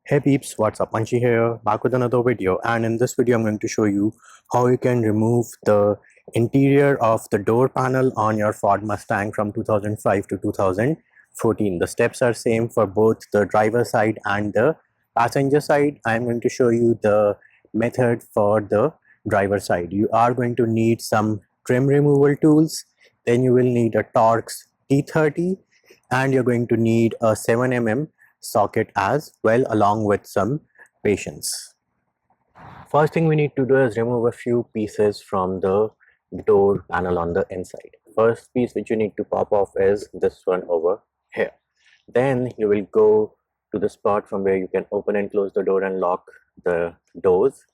Hey peeps, what's up? Manchi here, back with another video, and in this video I'm going to show you how you can remove the interior of the door panel on your Ford Mustang from 2005 to 2014. The steps are same for both the driver side and the passenger side. I'm going to show you the method for the driver side. You are going to need some trim removal tools, then you will need a Torx T30, and you're going to need a 7mm socket as well, along with some patience. First thing we need to do is remove a few pieces from the door panel on the inside. First piece which you need to pop off is this one over here. Then you will go to the spot from where you can open and close the door and lock the doors,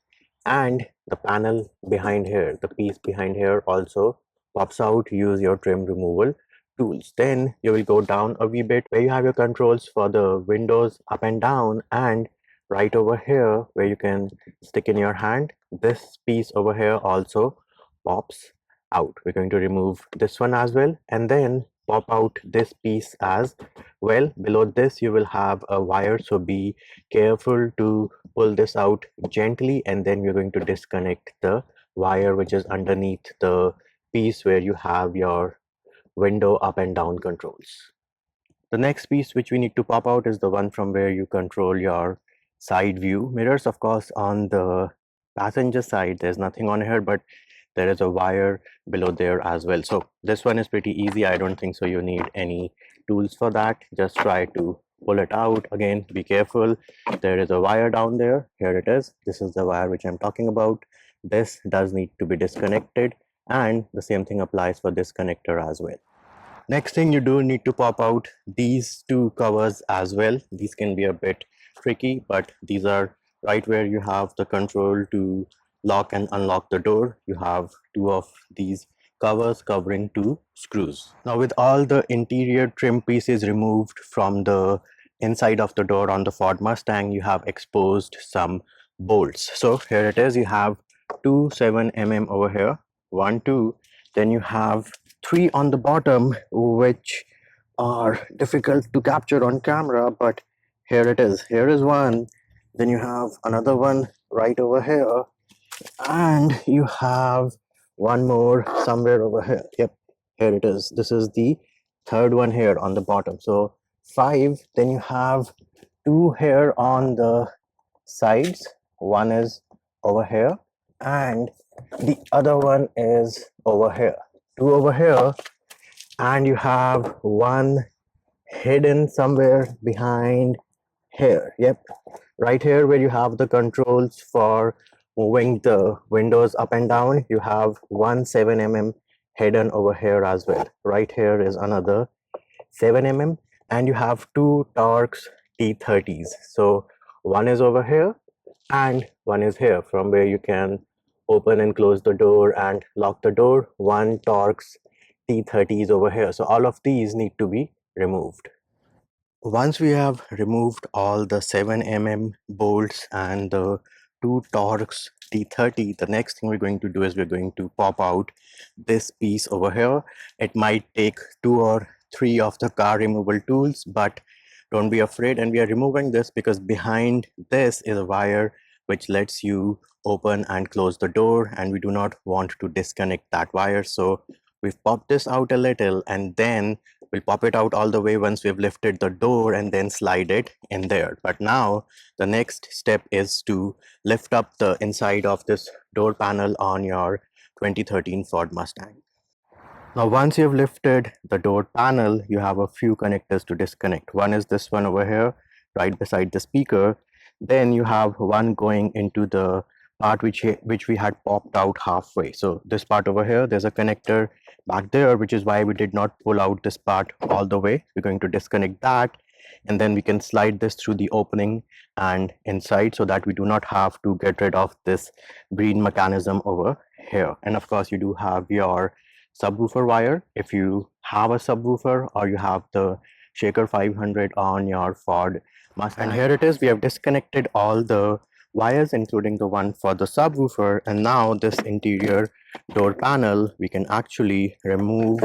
and the panel behind here, the piece behind here also pops out. Use your trim removal tools. Then you will go down a wee bit where you have your controls for the windows up and down, and right over here where you can stick in your hand, this piece over here also pops out. We're going to remove this one as well, and then pop out this piece as well. Below this you will have a wire, so be careful to pull this out gently, and then we're going to disconnect the wire which is underneath the piece where you have your window up and down controls. The next piece which we need to pop out is the one from where you control your side view mirrors. Of course, on the passenger side there's nothing on here, but there is a wire below there as well. So this one is pretty easy. I don't think so you need any tools for that. Just try to pull it out. Again, be careful. There is a wire down there. Here it is. This is the wire which I'm talking about. This does need to be disconnected, and the same thing applies for this connector as well. Next thing, you do need to pop out these two covers as well. These can be a bit tricky, but these are right where you have the control to lock and unlock the door. You have two of these covers covering two screws. Now, with all the interior trim pieces removed from the inside of the door on the Ford Mustang, you have exposed some bolts. So here it is. You have two 7mm over here, one, two. Then you have three on the bottom, which are difficult to capture on camera, but here it is. Here is one. Then you have another one right over here, and you have one more somewhere over here. Yep, here it is. This is the third one here on the bottom. So five. Then you have two here on the sides. One is over here, and the other one is over here. Two over here, and you have one hidden somewhere behind here. Yep, right here where you have the controls for moving the windows up and down, you have one 7mm hidden over here as well. Right here is another 7mm, and you have two Torx T30s. So one is over here and one is here, from where you can open and close the door and lock the door. One Torx T30 is over here. So all of these need to be removed. Once we have removed all the 7mm bolts and the two Torx T30, the next thing we're going to do is we're going to pop out this piece over here. It might take 2 or 3 of the car removal tools, but don't be afraid. And we are removing this because behind this is a wire which lets you open and close the door, and we do not want to disconnect that wire. So we've popped this out a little, and then we'll pop it out all the way once we've lifted the door and then slide it in there. But now the next step is to lift up the inside of this door panel on your 2013 Ford Mustang. Now, once you've lifted the door panel, you have a few connectors to disconnect. One is this one over here, right beside the speaker. Then you have one going into the part which we had popped out halfway. So this part over here, there's a connector back there, which is why we did not pull out this part all the way. We're going to disconnect that, and then we can slide this through the opening and inside, so that we do not have to get rid of this green mechanism over here. And of course, you do have your subwoofer wire if you have a subwoofer, or you have the Shaker 500 on your Ford Mustang. And here it is. We have disconnected all the wires including the one for the subwoofer, and now this interior door panel we can actually remove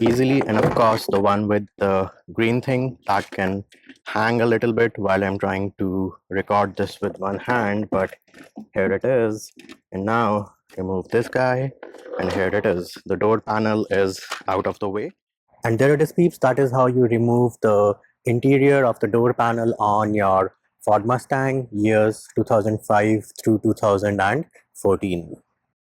easily. And of course the one with the green thing that can hang a little bit while I'm trying to record this with one hand, but here it is. And now remove this guy, and here it is. The door panel is out of the way. And there it is, peeps. That is how you remove the interior of the door panel on your Ford Mustang years 2005 through 2014.